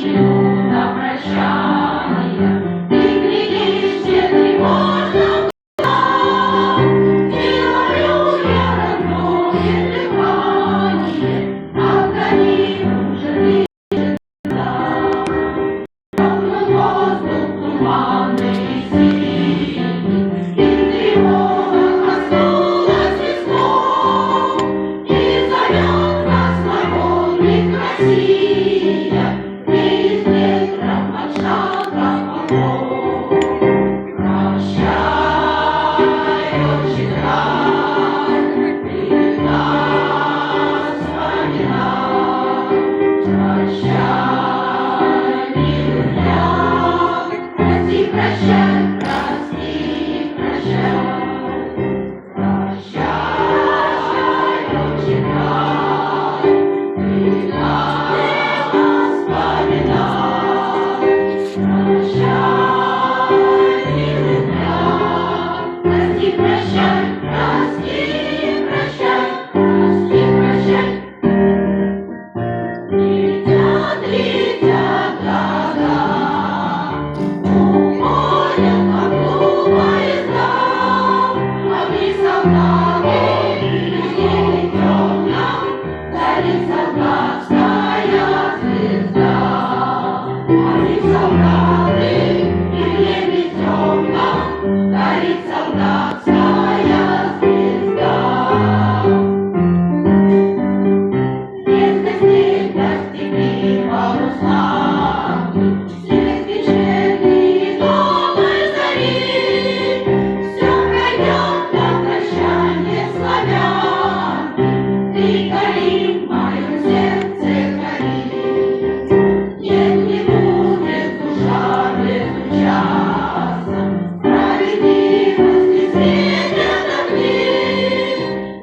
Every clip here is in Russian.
Юно прощая, ты глядишь, где тревожно глаза, и ловлю я родное дыхание, а вдали уже летят. Теплый воздух туманный и синий, и тревога коснулась весной, и зовет нас свободных Россия, где из ветра мочалка покой. Прощай, отче край, ты нас вспоминай. Прощай, милый взгляд, прости, прощай, прости, прощай. Прощай, отче край, ты нас вспоминай. Прощай, милый взгляд, прости, прощай, прости, прощай, прости, прощай. Летят, летят года, уходят по кругу поезда, а мы солдаты, людей темном, горит солдатская звезда. А мы солдаты, и в небе темном горит солдатская звезда. Детка снег достигли паруса, свет вечерний новой зари. Все пройдет до прощания славян, ты гори в моем сердце гори. Нет, не будет душа безучастна, справедливости светят огни.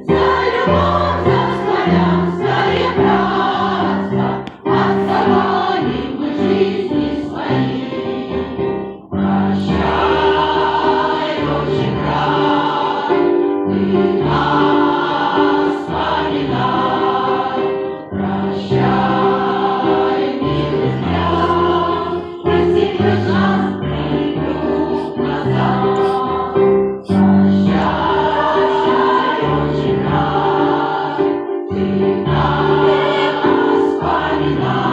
За любовь, за славянское братство отдавали мы жизни свои. Прощай, отче край, ты нас вспоминай. Прощай, милый взгляд, прости, прощай, придут назад. Прощай, отче край, ты нас вспоминай.